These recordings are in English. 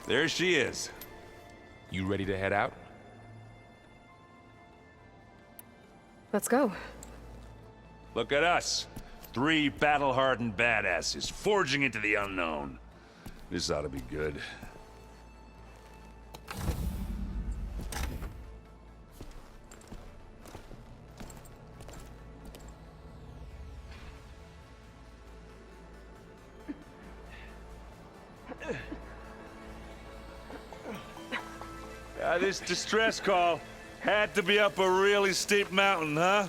There she is. You ready to head out? Let's go. Look at us. 3 battle-hardened badasses forging into the unknown. This ought to be good. This distress call had to be up a really steep mountain, huh?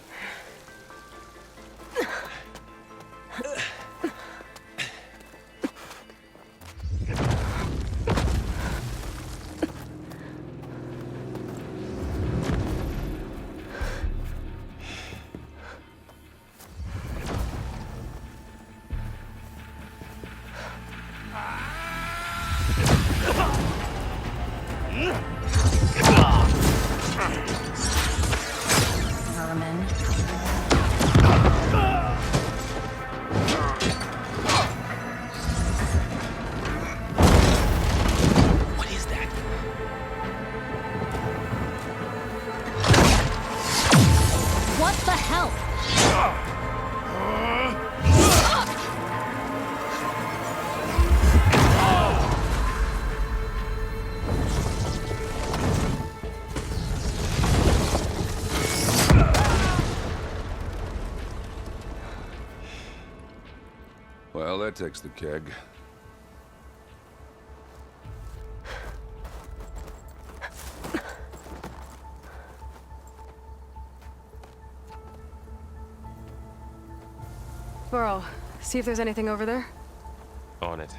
Well, that takes the keg. Burl, see if there's anything over there. On it.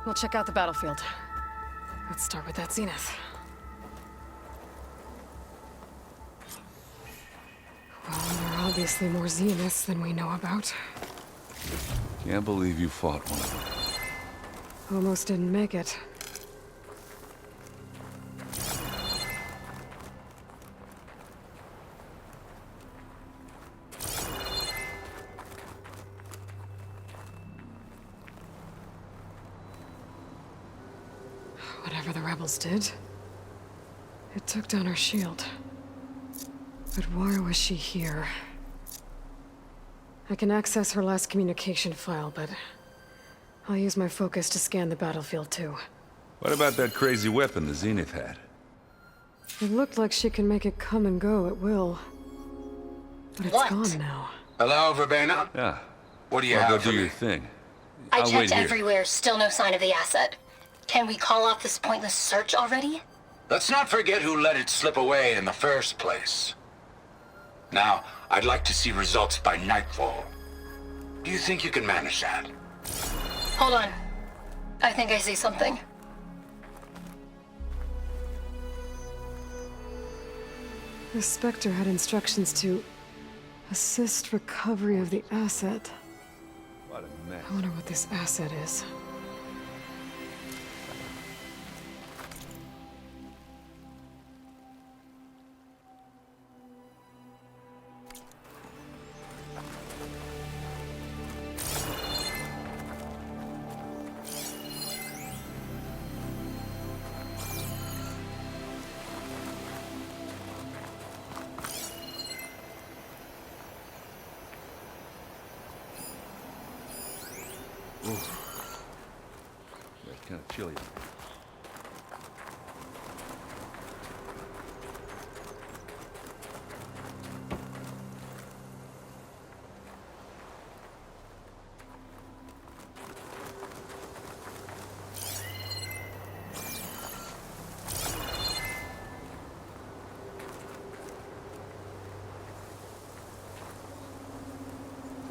We'll check out the battlefield. Let's start with that zenith. Well, there are obviously more zeniths than we know about. Can't believe you fought one of them. Almost didn't make it. Whatever the rebels did, it took down her shield. But why was she here? I can access her last communication file, but I'll use my focus to scan the battlefield too. What about that crazy weapon the Zenith had? It looked like she can make it come and go at will. But it's gone now. Hello, Verbena? Yeah. What do you Well, have go for do me? your thing. I I'll wait checked here. everywhere, still no sign of the asset. Can we call off this pointless search already? Let's not forget who let it slip away in the first place. Now, I'd like to see results by nightfall. Do you think you can manage that? Hold on. I think I see something. The Spectre had instructions to assist recovery of the asset. What a mess. I wonder what this asset is. Yeah, it's kind of chilly.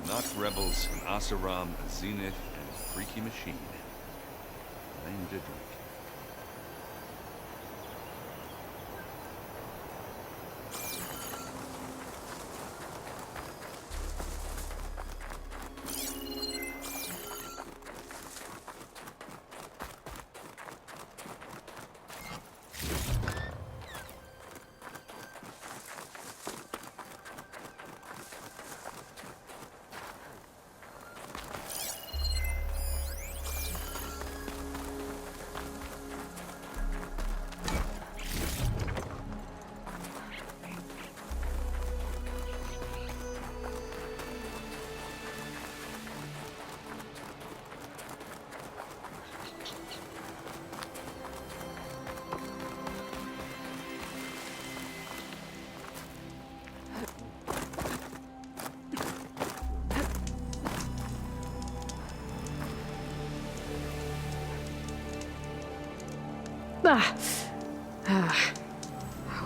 Not rebels, an Asaram, a Zenith, and a freaky machine. I need a drink.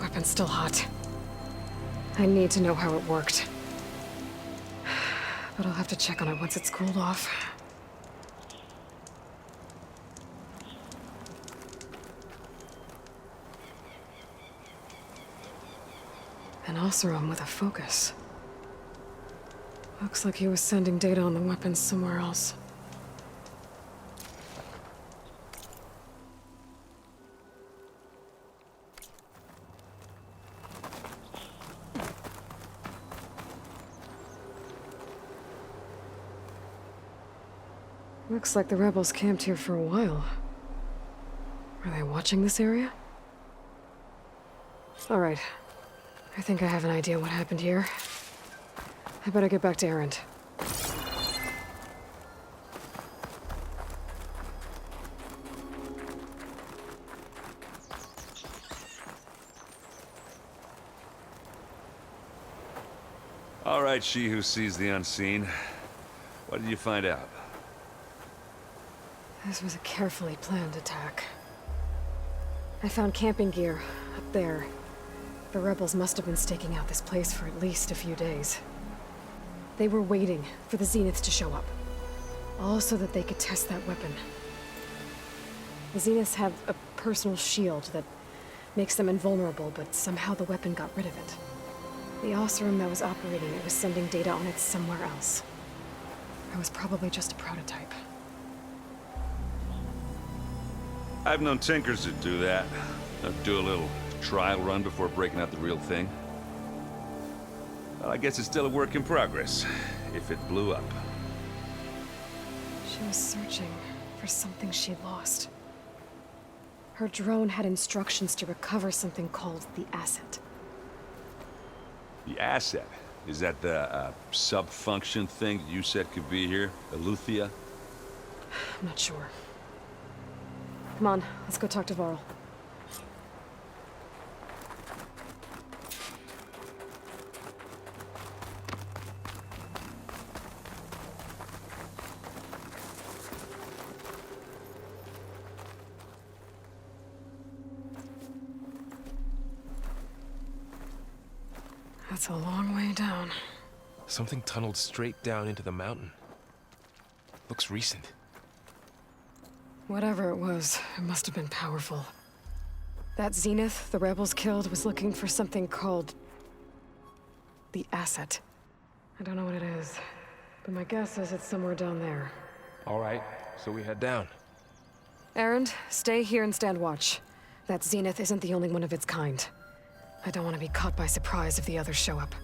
Weapon's still hot. I need to know how it worked. But I'll have to check on it once it's cooled off. An Oseram with a focus. Looks like he was sending data on the weapons somewhere else. Looks like the rebels camped here for a while. Are they watching this area? All right. I think I have an idea what happened here. I better get back to Erend. All right, she who sees the unseen. What did you find out? This was a carefully planned attack. I found camping gear up there. The rebels must have been staking out this place for at least a few days. They were waiting for the Zeniths to show up. All so that they could test that weapon. The Zeniths have a personal shield that makes them invulnerable, but somehow the weapon got rid of it. The Oseram that was operating it was sending data on it somewhere else. It was probably just a prototype. I've known tinkers that do that. They'll do a little trial run before breaking out the real thing. Well, I guess it's still a work in progress, if it blew up. She was searching for something she lost. Her drone had instructions to recover something called the asset. The asset? Is that the sub-function thing you said could be here? Aletheia? I'm not sure. Come on, let's go talk to Varl. That's a long way down. Something tunneled straight down into the mountain. Looks recent. Whatever it was, it must have been powerful. That Zenith the rebels killed was looking for something called the asset. I don't know what it is, but my guess is it's somewhere down there. All right, so we head down. Erend, stay here and stand watch. That Zenith isn't the only one of its kind. I don't want to be caught by surprise if the others show up.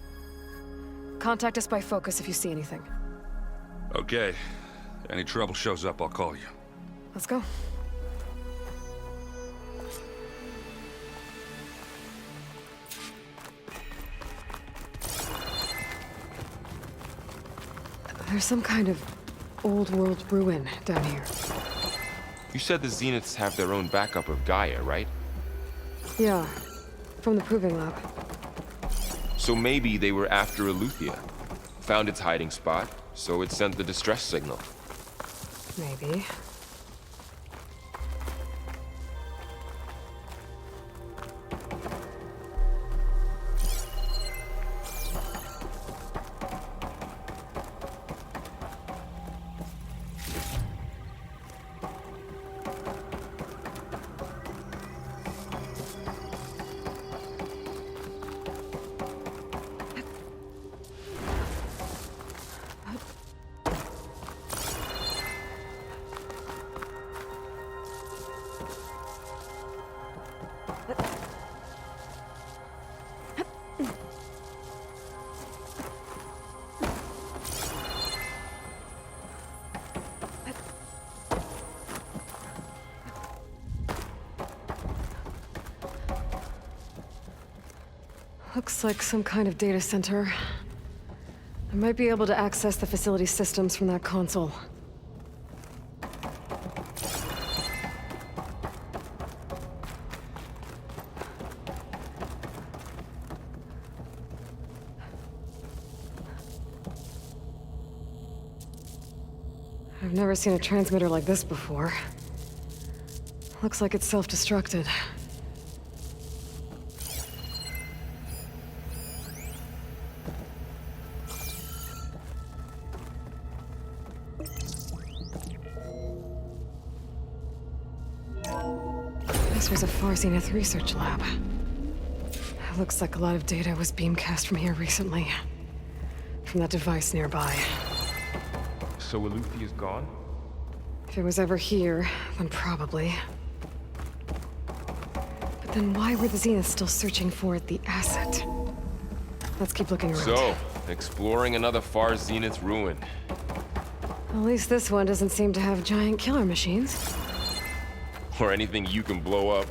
Contact us by focus if you see anything. Okay. Any trouble shows up, I'll call you. Let's go. There's some kind of old world ruin down here. You said the Zeniths have their own backup of Gaia, right? Yeah, from the proving lab. So maybe they were after Aletheia. Found its hiding spot, so it sent the distress signal. Maybe. Looks like some kind of data center. I might be able to access the facility systems from that console. I've never seen a transmitter like this before. Looks like it's self-destructed. This was a Far Zenith research lab. Looks like a lot of data was beamcast from here recently. From that device nearby. So Aluthia's gone? If it was ever here, then probably. But then why were the Zeniths still searching for the asset? Let's keep looking around. So, exploring another Far Zenith ruin. At least this one doesn't seem to have giant killer machines. Or anything you can blow up.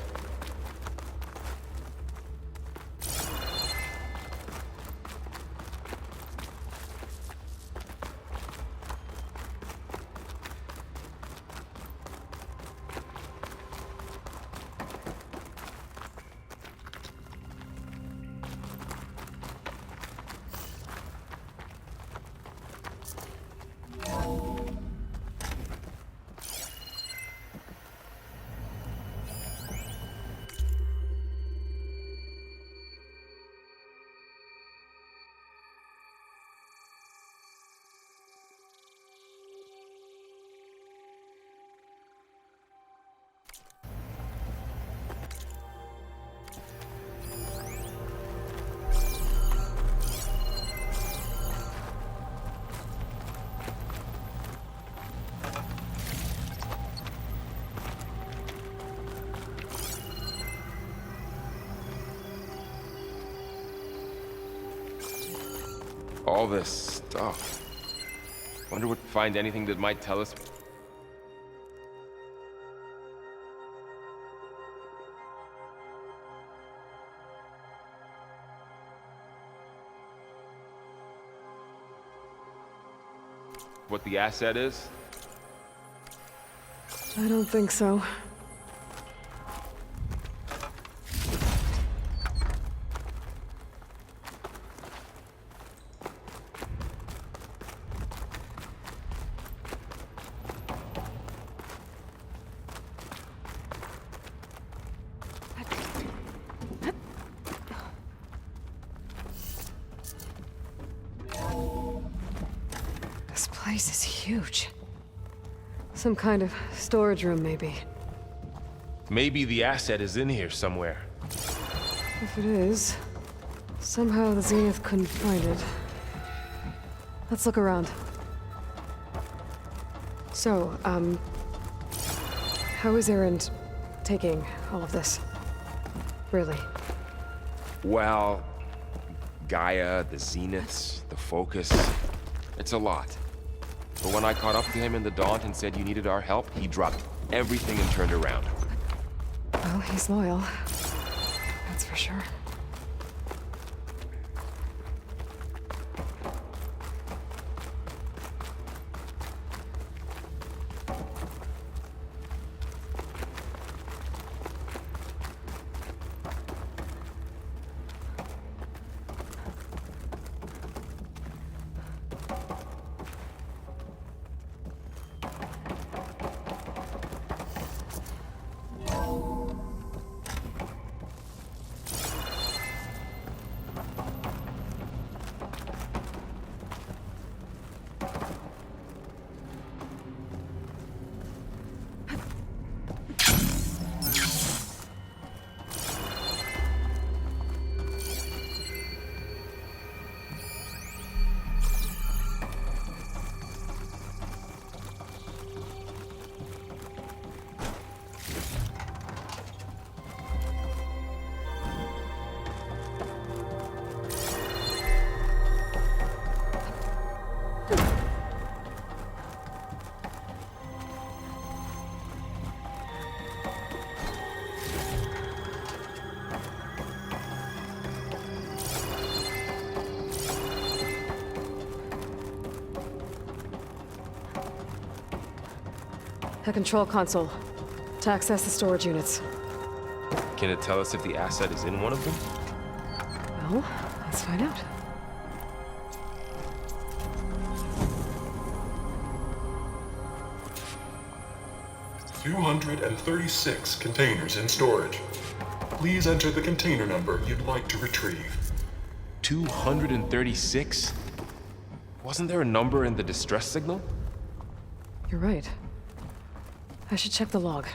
All this stuff. Wonder if we find anything that might tell us. What the asset is? I don't think so. This place is huge. Some kind of storage room, maybe. Maybe the asset is in here somewhere. If it is, somehow the Zenith couldn't find it. Let's look around. So, how is Erend taking all of this? Really? Well, Gaia, the Zeniths, the Focus. It's a lot. But when I caught up to him in the Daunt and said you needed our help, he dropped everything and turned around. Well, he's loyal. That's for sure. A control console to access the storage units. Can it tell us if the asset is in one of them? Well, let's find out. 236 containers in storage. Please enter the container number you'd like to retrieve. 236? Wasn't there a number in the distress signal? You're right. I should check the log.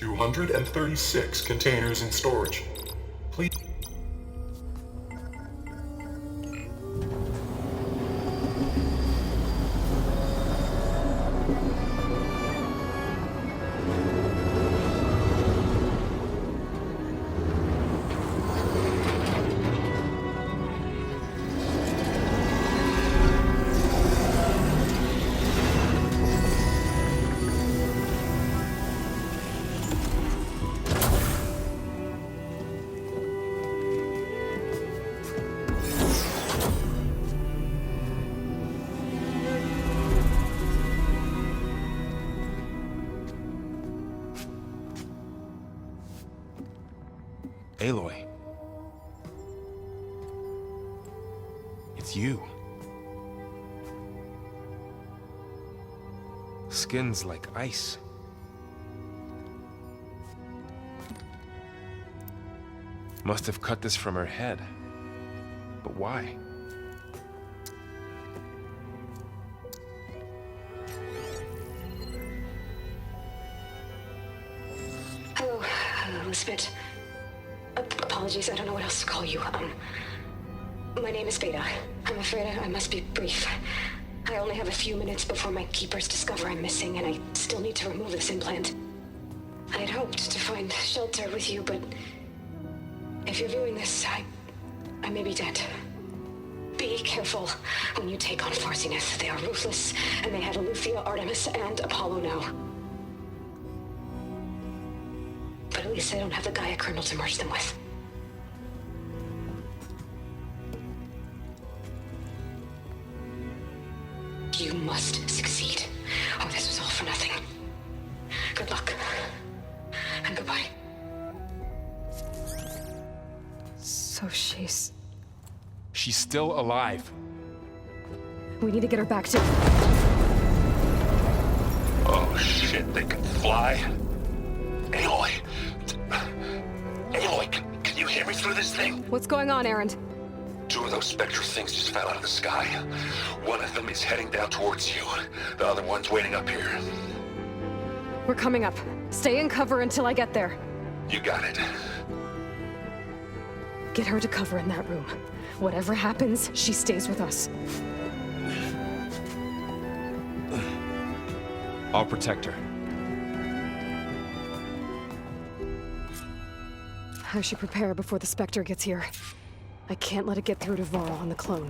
$236 containers in storage. Please. Aloy. It's you. Skin's like ice. Must have cut this from her head. But why? Hello, Elizabeth. Apologies, I don't know what else to call you. My name is Beta. I'm afraid I must be brief. I only have a few minutes before my keepers discover I'm missing, and I still need to remove this implant. I had hoped to find shelter with you, but if you're viewing this, I may be dead. Be careful when you take on Farsiness. They are ruthless, and they have Aletheia, Artemis, and Apollo now. But at least I don't have the Gaia kernel to merge them with. You must succeed, or this was all for nothing. Good luck. And goodbye. So she's... She's still alive. We need to get her back to... Oh shit, they can fly? Aloy! Aloy, can you hear me through this thing? What's going on, Erend? Two of those spectral things just fell out of the sky. One of them is heading down towards you. The other one's waiting up here. We're coming up. Stay in cover until I get there. You got it. Get her to cover in that room. Whatever happens, she stays with us. I'll protect her. I should prepare before the Spectre gets here. I can't let it get through to Varl on the clone.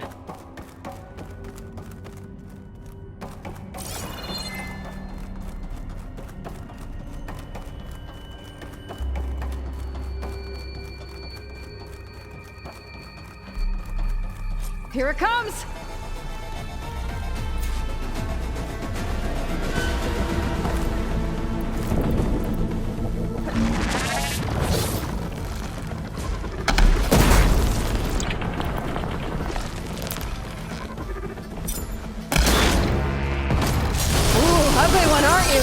Here it comes! Ugly one, aren't you?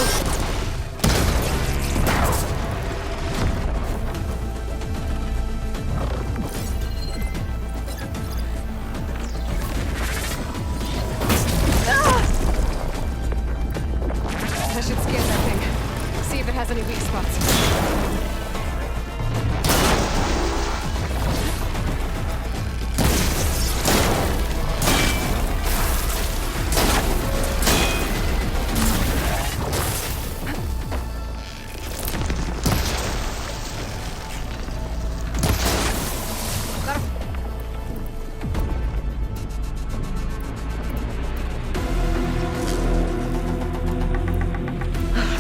I should scan that thing. See if it has any weak spots.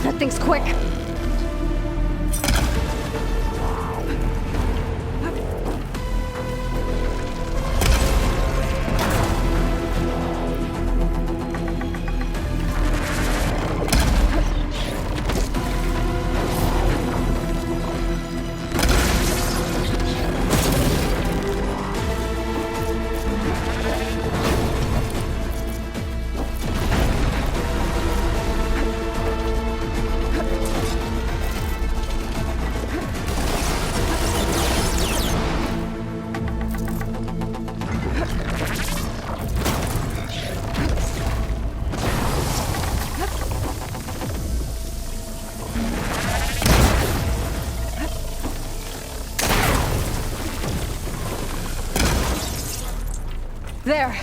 That thing's quick! There.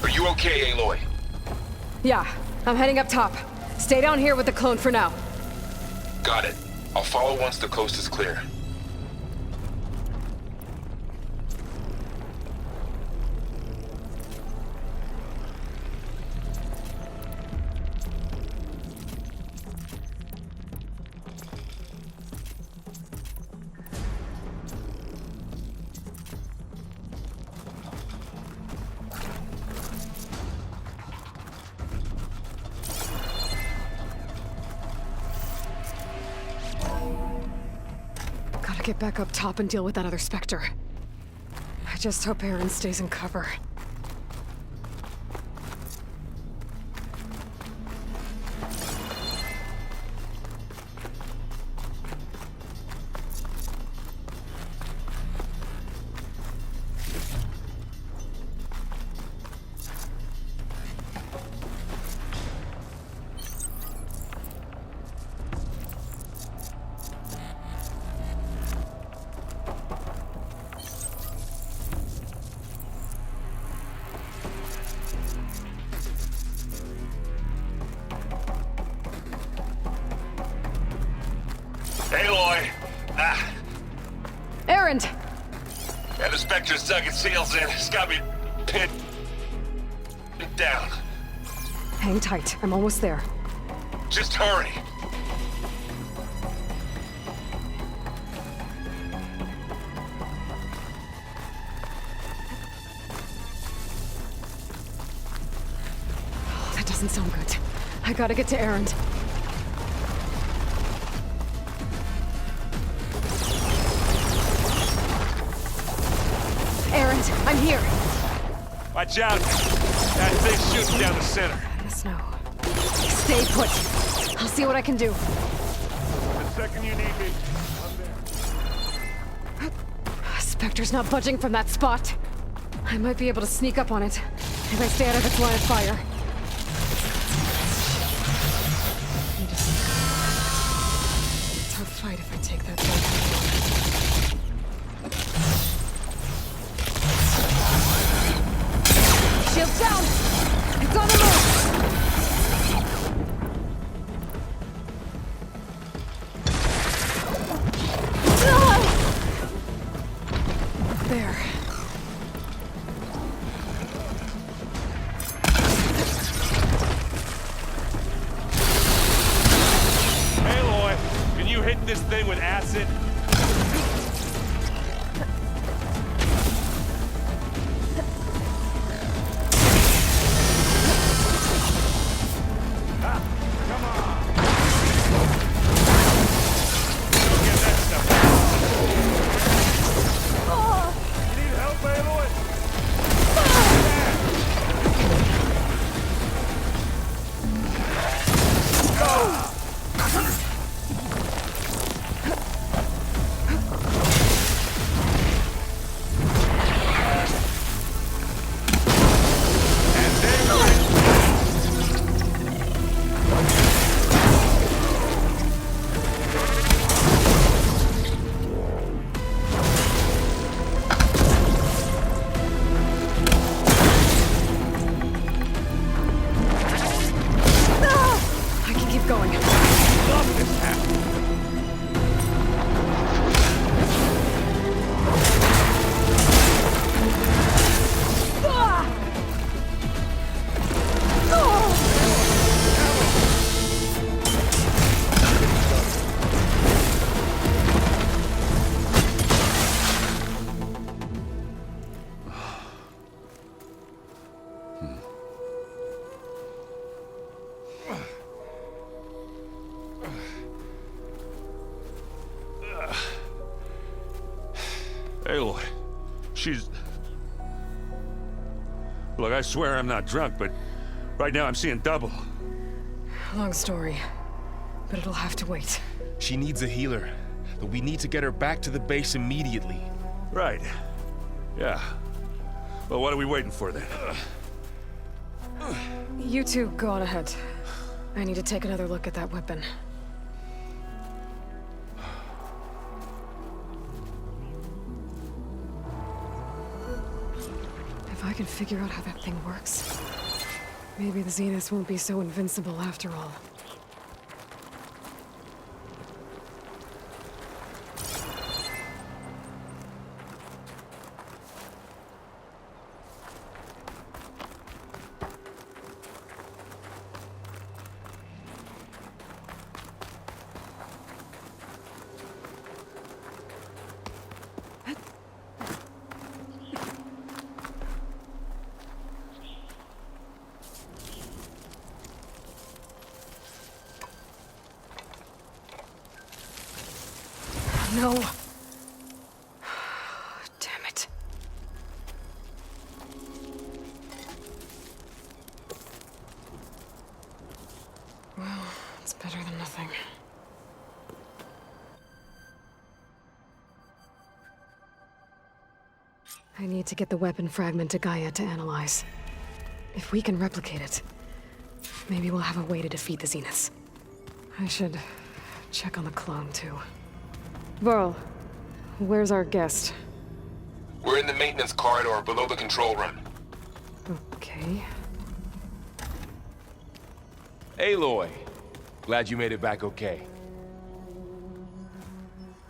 Are you okay, Aloy? Yeah, I'm heading up top. Stay down here with the clone for now. Got it. I'll follow once the coast is clear. Gotta get back up top and deal with that other Spectre. I just hope Aaron stays in cover. Aloy! Aaron! Yeah, the Spectre's dug its heels in. It's got me pinned down. Hang tight, I'm almost there. Just hurry. That doesn't sound good. I gotta get to Aaron. Aaron, I'm here. Watch out. That thing's shooting down the center. In the snow. Stay put. I'll see what I can do. The second you need me, I'm there. Spectre's not budging from that spot. I might be able to sneak up on it if I stay out of its line of fire. Tough fight if I take that back. Shields down! It's on the move! Ah! There. Aloy, can you hit this thing with acid? Aloy, she's... Look, I swear I'm not drunk, but right now I'm seeing double. Long story, but it'll have to wait. She needs a healer, but we need to get her back to the base immediately. Right. Yeah. Well, what are we waiting for then? You two go on ahead. I need to take another look at that weapon. If I can figure out how that thing works, maybe the Zeniths won't be so invincible after all. No. Damn it. Well, it's better than nothing. I need to get the weapon fragment to Gaia to analyze. If we can replicate it, maybe we'll have a way to defeat the Zeniths. I should check on the clone, too. Varl, where's our guest? We're in the maintenance corridor below the control room. Okay. Aloy, glad you made it back okay.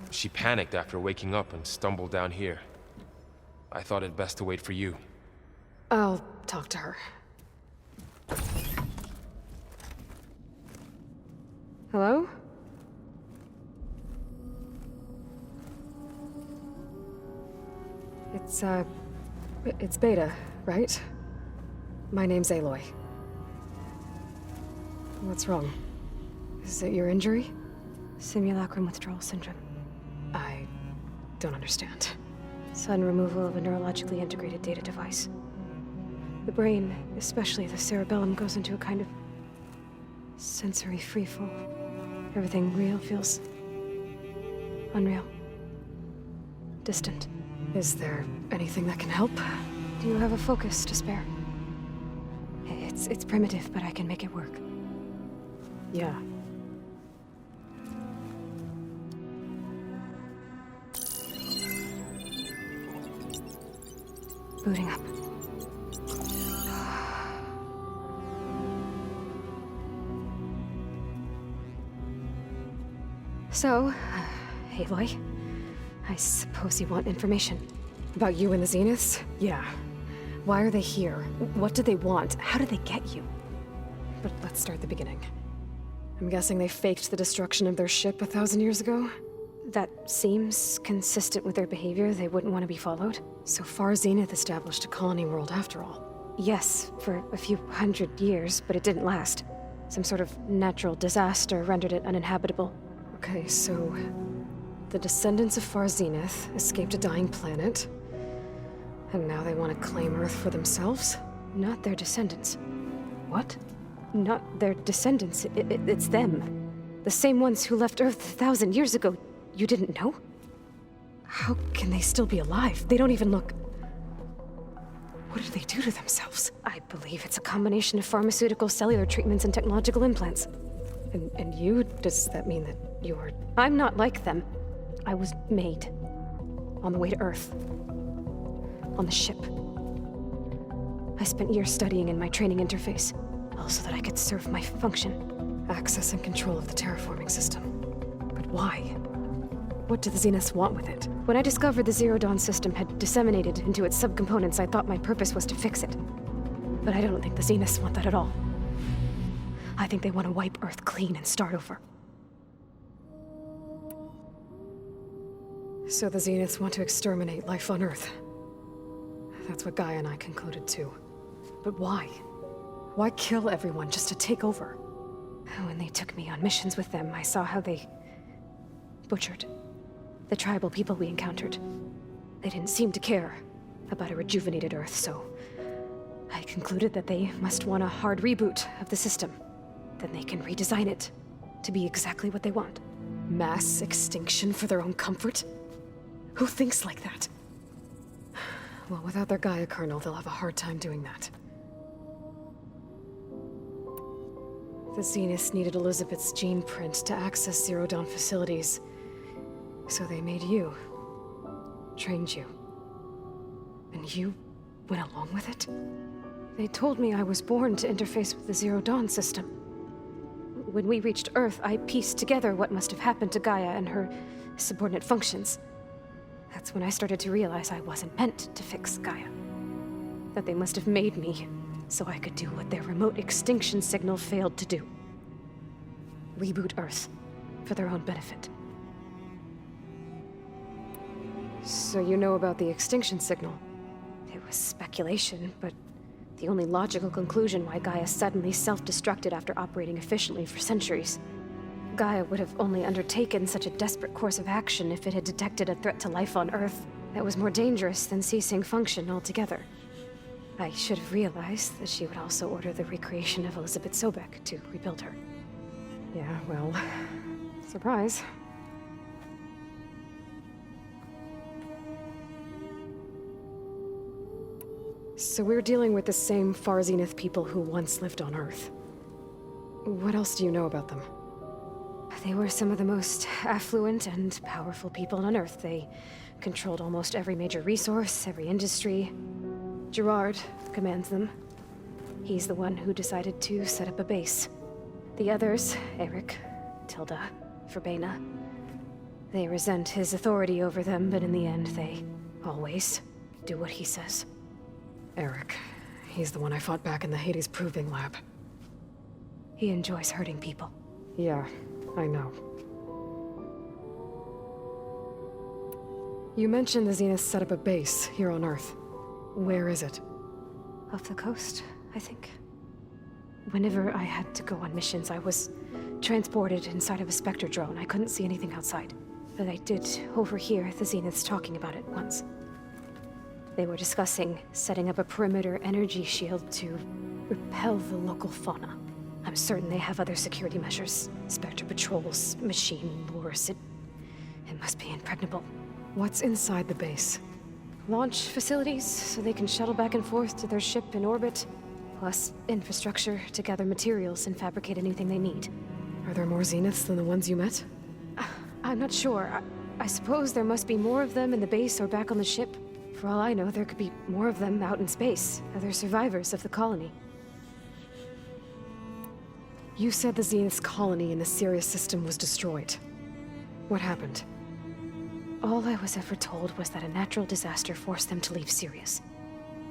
She panicked after waking up and stumbled down here. I thought it best to wait for you. I'll talk to her. Hello? It's Beta, right? My name's Aloy. What's wrong? Is it your injury? Simulacrum withdrawal syndrome. I don't understand. Sudden removal of a neurologically integrated data device. The brain, especially the cerebellum, goes into a kind of sensory freefall. Everything real feels unreal. Distant. Is there anything that can help? Do you have a focus to spare? It's primitive, but I can make it work. Yeah. Booting up. So, Aloy, I suppose you want information. About you and the Zeniths? Yeah. Why are they here? What do they want? How did they get you? But let's start at the beginning. I'm guessing they faked the destruction of their ship 1,000 years ago? That seems consistent with their behavior. They wouldn't want to be followed. So far, Zenith established a colony world after all. Yes, for a few hundred years, but it didn't last. Some sort of natural disaster rendered it uninhabitable. Okay, so the descendants of Far Zenith escaped a dying planet, and now they want to claim Earth for themselves? Not their descendants. What? Not their descendants. It's them. The same ones who left Earth 1,000 years ago. You didn't know? How can they still be alive? They don't even look... What did they do to themselves? I believe it's a combination of pharmaceutical, cellular treatments, and technological implants. And you? Does that mean that you're... I'm not like them. I was made. On the way to Earth. On the ship. I spent years studying in my training interface, all so that I could serve my function. Access and control of the terraforming system. But why? What do the Zeniths want with it? When I discovered the Zero Dawn system had disseminated into its subcomponents, I thought my purpose was to fix it. But I don't think the Zeniths want that at all. I think they want to wipe Earth clean and start over. So the Zeniths want to exterminate life on Earth. That's what Gaia and I concluded too. But why? Why kill everyone just to take over? When they took me on missions with them, I saw how they butchered the tribal people we encountered. They didn't seem to care about a rejuvenated Earth, so I concluded that they must want a hard reboot of the system. Then they can redesign it to be exactly what they want. Mass extinction for their own comfort? Who thinks like that? Well, without their Gaia kernel, they'll have a hard time doing that. The Zeniths needed Elizabeth's gene print to access Zero Dawn facilities. So they made you. Trained you. And you went along with it? They told me I was born to interface with the Zero Dawn system. When we reached Earth, I pieced together what must have happened to Gaia and her subordinate functions. That's when I started to realize I wasn't meant to fix Gaia. That they must have made me so I could do what their remote extinction signal failed to do. Reboot Earth for their own benefit. So you know about the extinction signal? It was speculation, but the only logical conclusion why Gaia suddenly self-destructed after operating efficiently for centuries. Gaia would have only undertaken such a desperate course of action if it had detected a threat to life on Earth that was more dangerous than ceasing function altogether. I should have realized that she would also order the recreation of Elizabeth Sobek to rebuild her. Yeah, well, surprise. So we're dealing with the same Far Zenith people who once lived on Earth. What else do you know about them? They were some of the most affluent and powerful people on Earth. They controlled almost every major resource, every industry. Gerard commands them. He's the one who decided to set up a base. The others, Eric, Tilda, Verbena, they resent his authority over them, but in the end, they always do what he says. Eric. He's the one I fought back in the Hades Proving Lab. He enjoys hurting people. Yeah, I know. You mentioned the Zeniths set up a base here on Earth. Where is it? Off the coast, I think. Whenever I had to go on missions, I was transported inside of a Spectre drone. I couldn't see anything outside. But I did overhear the Zeniths talking about it once. They were discussing setting up a perimeter energy shield to repel the local fauna. I'm certain they have other security measures. Spectre patrols, machine lures. It must be impregnable. What's inside the base? Launch facilities, so they can shuttle back and forth to their ship in orbit. Plus infrastructure to gather materials and fabricate anything they need. Are there more Zeniths than the ones you met? I'm not sure. I suppose there must be more of them in the base or back on the ship. For all I know, there could be more of them out in space, other survivors of the colony. You said the Zenith's colony in the Sirius system was destroyed. What happened? All I was ever told was that a natural disaster forced them to leave Sirius.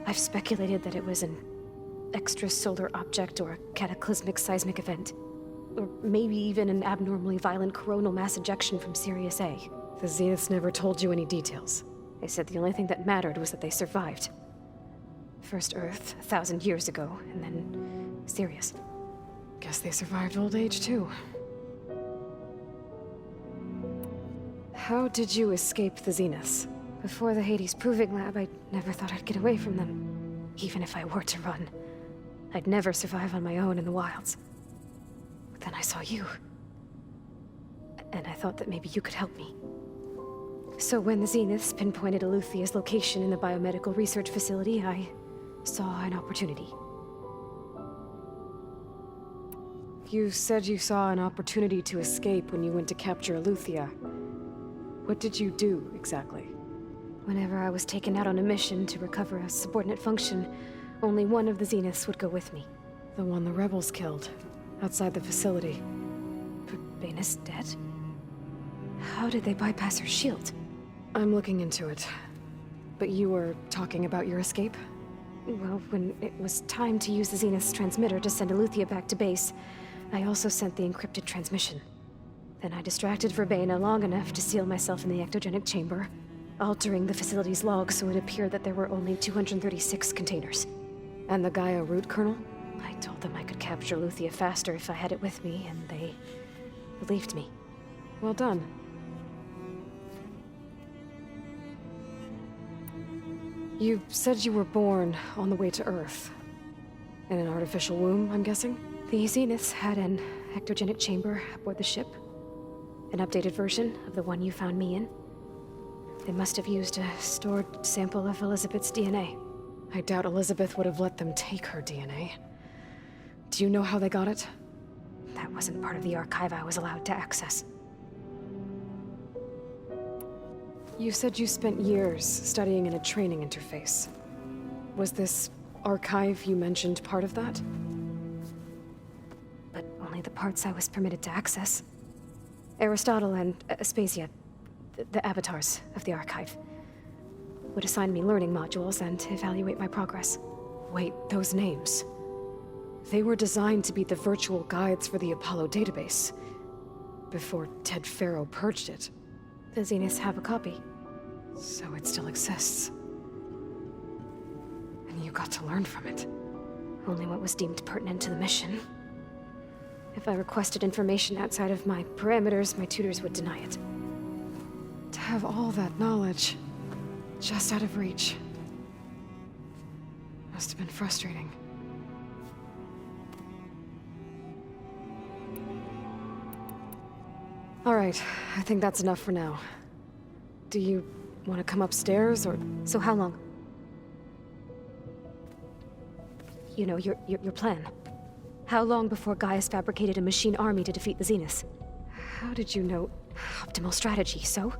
I've speculated that it was an extrasolar object or a cataclysmic seismic event. Or maybe even an abnormally violent coronal mass ejection from Sirius A. The Zeniths never told you any details. They said the only thing that mattered was that they survived. First Earth, 1,000 years ago, and then Sirius. Guess they survived old age, too. How did you escape the Zeniths? Before the Hades Proving Lab, I never thought I'd get away from them. Even if I were to run, I'd never survive on my own in the wilds. But then I saw you. And I thought that maybe you could help me. So when the Zeniths pinpointed Eluthia's location in the biomedical research facility, I saw an opportunity. You said you saw an opportunity to escape when you went to capture Eluthia. What did you do, exactly? Whenever I was taken out on a mission to recover a subordinate function, only one of the Zeniths would go with me. The one the rebels killed, outside the facility. Verbena's dead? How did they bypass her shield? I'm looking into it. But you were talking about your escape? Well, when it was time to use the Zenith's transmitter to send Eluthia back to base, I also sent the encrypted transmission. Then I distracted Verbena long enough to seal myself in the ectogenic chamber, altering the facility's log so it appeared that there were only 236 containers. And the Gaia root kernel? I told them I could capture Eluthia faster if I had it with me, and they believed me. Well done. You said you were born on the way to Earth. In an artificial womb, I'm guessing? The Zeniths had an ectogenic chamber aboard the ship. An updated version of the one you found me in. They must have used a stored sample of Elizabeth's DNA. I doubt Elizabeth would have let them take her DNA. Do you know how they got it? That wasn't part of the archive I was allowed to access. You said you spent years studying in a training interface. Was this archive you mentioned part of that? But only the parts I was permitted to access. Aristotle and Aspasia, the avatars of the archive, would assign me learning modules and evaluate my progress. Wait, those names. They were designed to be the virtual guides for the Apollo database, before Ted Faro purged it. The Zeniths have a copy. So it still exists. And you got to learn from it. Only what was deemed pertinent to the mission. If I requested information outside of my parameters, my tutors would deny it. To have all that knowledge, just out of reach. Must have been frustrating. All right, I think that's enough for now. Do you want to come upstairs, or...? So how long? You know, your plan. How long before Gaius fabricated a machine army to defeat the Zeniths? How did you know? Optimal strategy, so?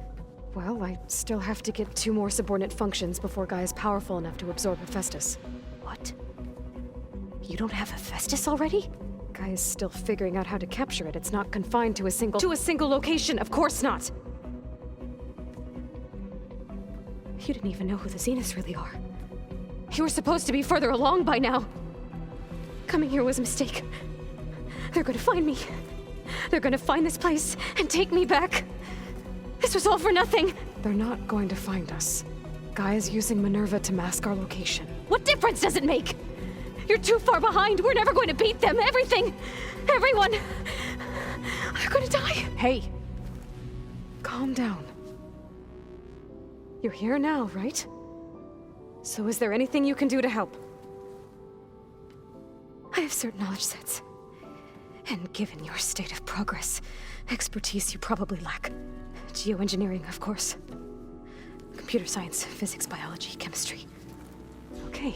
Well, I still have to get 2 more subordinate functions before Guy is powerful enough to absorb Hephaestus. What? You don't have Hephaestus already? Guy is still figuring out how to capture it. It's not confined to a single location, of course not! You didn't even know who the Zeniths really are. You were supposed to be further along by now! Coming here was a mistake. They're gonna find me. They're gonna find this place and take me back. This was all for nothing. They're not going to find us. Guy is using Minerva to mask our location. What difference does it make? You're too far behind. We're never going to beat them. Everything, everyone, are gonna die. Hey, calm down. You're here now, right? So is there anything you can do to help? I have certain knowledge sets. And given your state of progress, expertise you probably lack. Geoengineering, of course. Computer science, physics, biology, chemistry. Okay.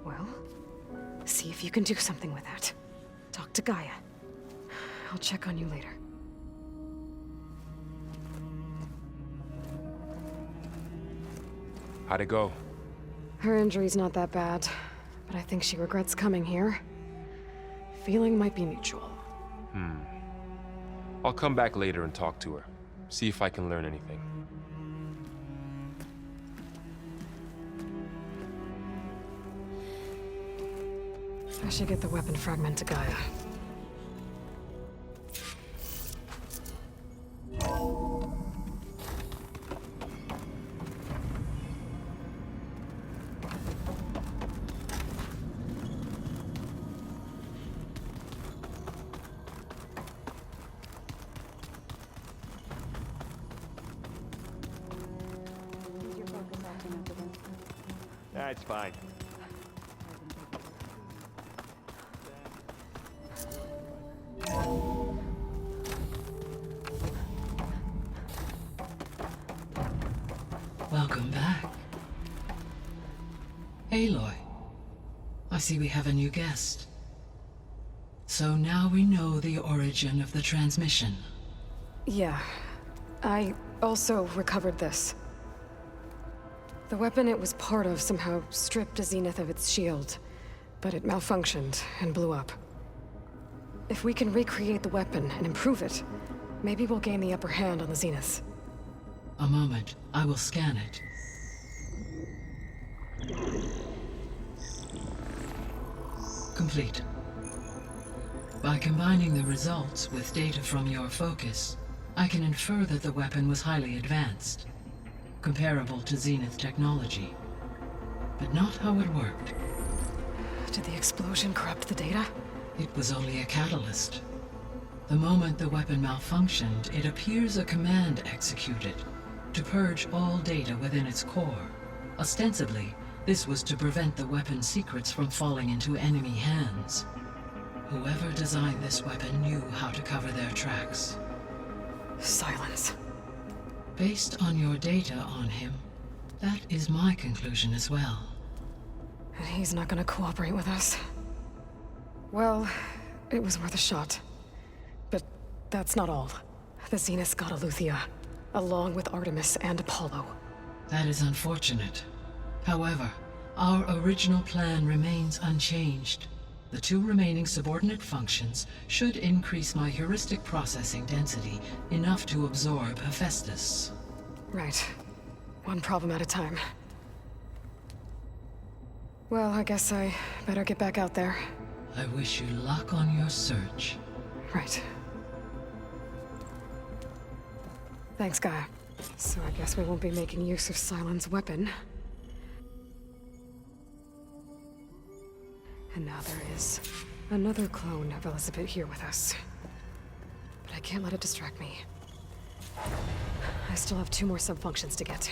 Well, see if you can do something with that. Talk to Gaia. I'll check on you later. How'd it go? Her injury's not that bad, but I think she regrets coming here. Feeling might be mutual. I'll come back later and talk to her. See if I can learn anything. I should get the weapon fragment to Gaia. That's fine. Welcome back. Aloy, I see we have a new guest. So now we know the origin of the transmission. Yeah. I also recovered this. The weapon it was part of somehow stripped a Zenith of its shield, but it malfunctioned and blew up. If we can recreate the weapon and improve it, maybe we'll gain the upper hand on the Zeniths. A moment, I will scan it. Complete. By combining the results with data from your focus, I can infer that the weapon was highly advanced, comparable to Zenith technology, but not how it worked. Did the explosion corrupt the data? It was only a catalyst. The moment the weapon malfunctioned, it appears a command executed to purge all data within its core. Ostensibly, this was to prevent the weapon's secrets from falling into enemy hands. Whoever designed this weapon knew how to cover their tracks. Silence. Based on your data on him, that is my conclusion as well. And he's not gonna cooperate with us. Well, it was worth a shot. But that's not all. The Zeniths got Aletheia, along with Artemis and Apollo. That is unfortunate. However, our original plan remains unchanged. The 2 remaining subordinate functions should increase my heuristic processing density enough to absorb Hephaestus. Right. One problem at a time. Well, I guess I better get back out there. I wish you luck on your search. Right. Thanks, Gaia. So I guess we won't be making use of Cylon's weapon. And now there is another clone of Elizabeth here with us. But I can't let it distract me. I still have 2 more subfunctions to get.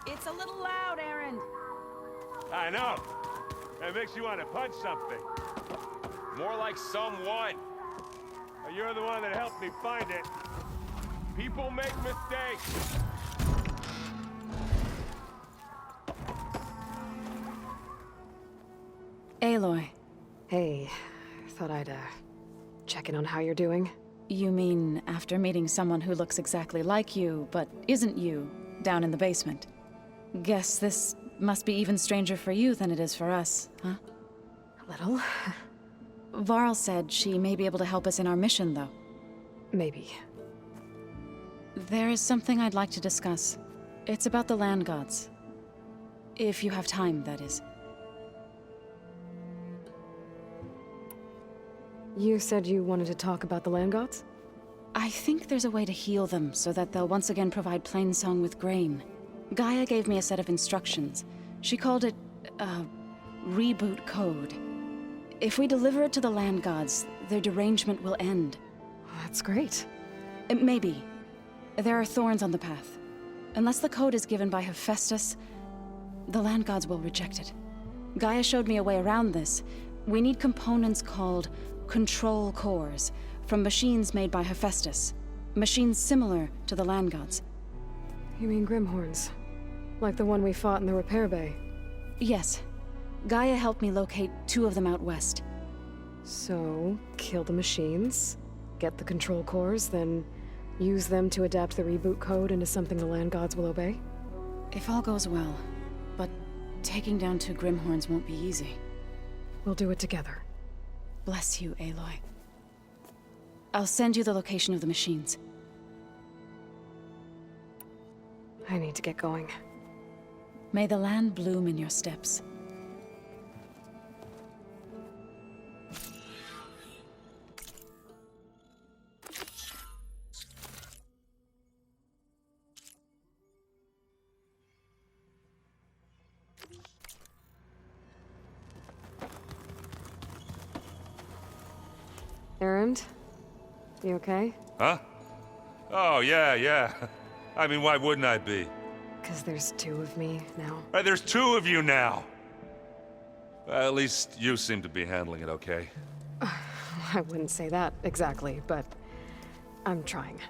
It's a little loud, Aaron. I know. It makes you want to punch something. More like someone. You're the one that helped me find it. People make mistakes. Aloy. Hey, thought I'd, check in on how you're doing. You mean after meeting someone who looks exactly like you, but isn't you, down in the basement? Guess this must be even stranger for you than it is for us, huh? A little. Varl said she may be able to help us in our mission, though. Maybe. There is something I'd like to discuss. It's about the land gods. If you have time, that is. You said you wanted to talk about the land gods? I think there's a way to heal them so that they'll once again provide Plainsong with grain. Gaia gave me a set of instructions. She called it, reboot code. If we deliver it to the land gods, their derangement will end. That's great. Maybe. There are thorns on the path. Unless the code is given by Hephaestus, the land gods will reject it. Gaia showed me a way around this. We need components called control cores, from machines made by Hephaestus. Machines similar to the land gods. You mean Grimhorns? Like the one we fought in the repair bay? Yes. Gaia helped me locate 2 of them out west. So, kill the machines, get the control cores, then use them to adapt the reboot code into something the land gods will obey? If all goes well. But taking down 2 Grimhorns won't be easy. We'll do it together. Bless you, Aloy. I'll send you the location of the machines. I need to get going. May the land bloom in your steps. Errand? You okay? Huh? Oh, yeah. I mean, why wouldn't I be? 'Cause there's 2 of me now. There's 2 of you now! Well, at least you seem to be handling it okay. I wouldn't say that exactly, but I'm trying.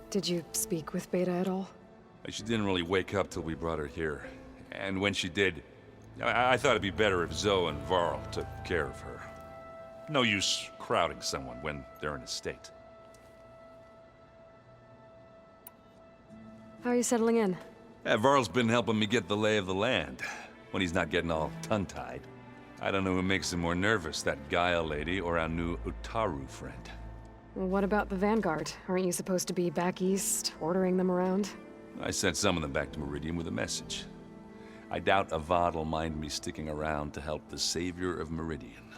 Did you speak with Beta at all? She didn't really wake up till we brought her here. And when she did, I thought it'd be better if Zoe and Varl took care of her. No use crowding someone when they're in a state. How are you settling in? Varl's been helping me get the lay of the land, when he's not getting all tongue-tied. I don't know who makes him more nervous, that Gaia lady or our new Utaru friend. What about the Vanguard? Aren't you supposed to be back east, ordering them around? I sent some of them back to Meridian with a message. I doubt Avad will mind me sticking around to help the savior of Meridian.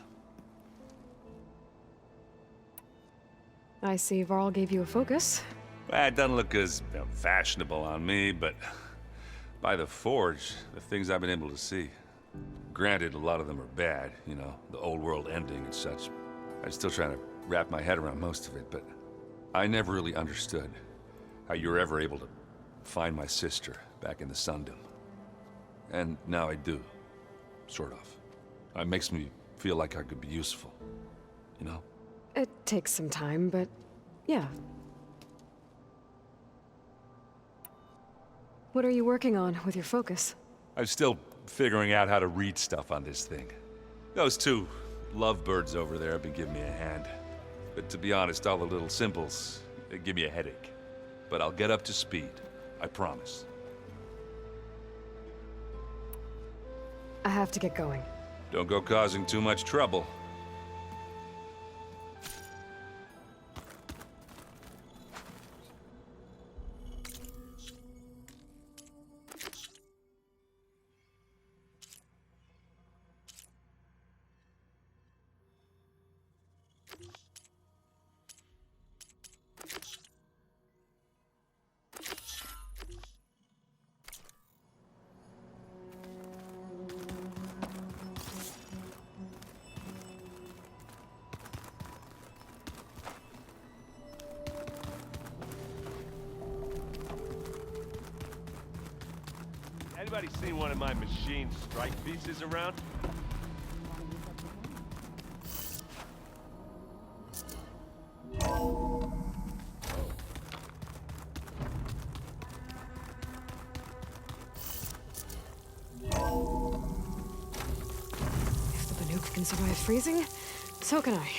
I see Varl gave you a focus. Well, it doesn't look as fashionable on me, but by the Forge, the things I've been able to see. Granted, a lot of them are bad, you know, the old world ending and such. I'm still trying to wrap my head around most of it, but I never really understood how you were ever able to find my sister back in the Sundom. And now I do, sort of. It makes me feel like I could be useful, you know? It takes some time, but yeah. What are you working on with your focus? I'm still figuring out how to read stuff on this thing. Those two lovebirds over there have been giving me a hand. But to be honest, all the little symbols, they give me a headache. But I'll get up to speed, I promise. I have to get going. Don't go causing too much trouble. Anybody seen one of my machine strike pieces around? If the Banuk can survive freezing, so can I.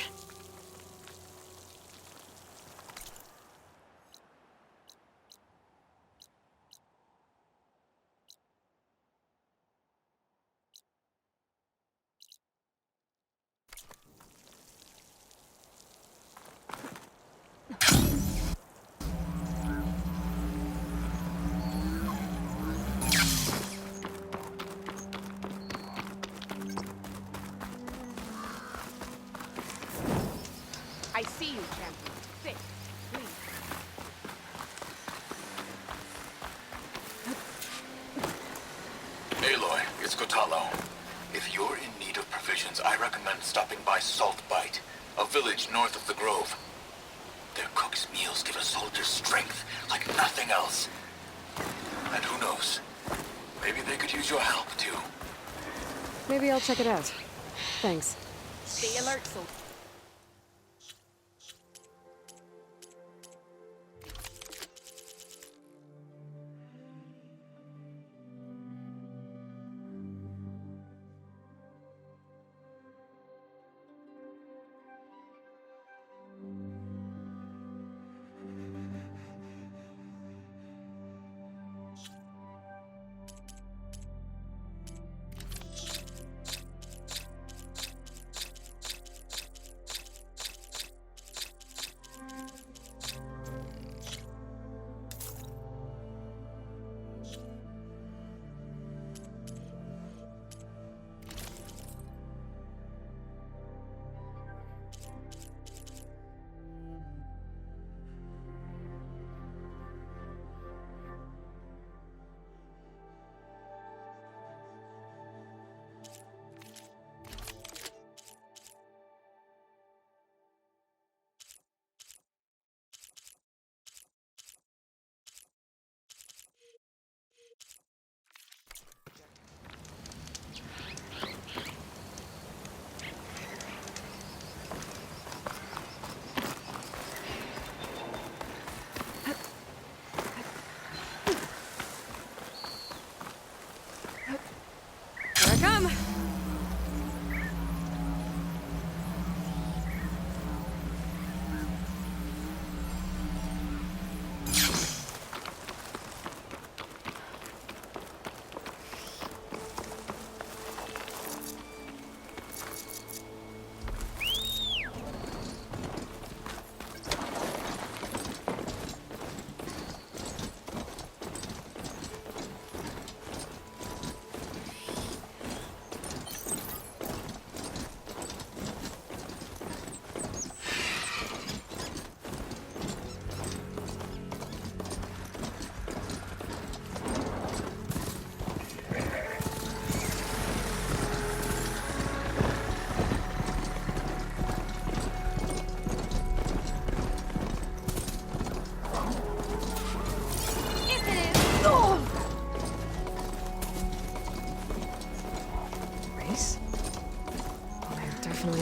I see you, champion. Sit, please. Aloy, it's Kotalo. If you're in need of provisions, I recommend stopping by Salt Bite, a village north of the Grove. Their cook's meals give a soldier strength like nothing else. And who knows, maybe they could use your help too. Maybe I'll check it out. Thanks. Stay alert, soldier.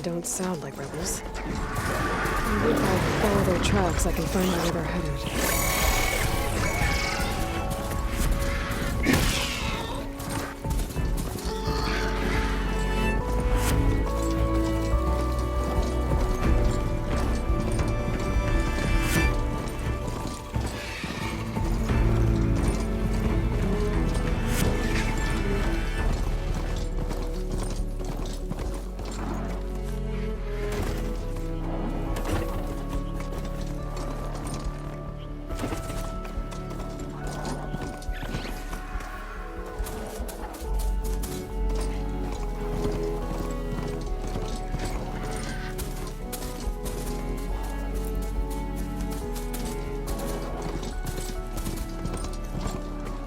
certainly don't sound like rebels. Maybe if I follow their tracks, I can find out where they're headed.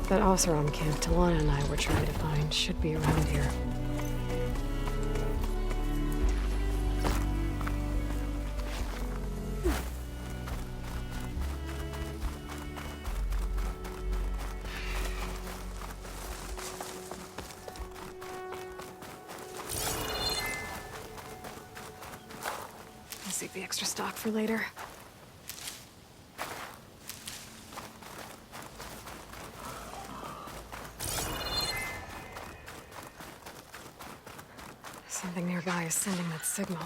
That Oseram camp Talana and I were trying to find should be around here. I'll save the extra stock for later. Something nearby is sending that signal.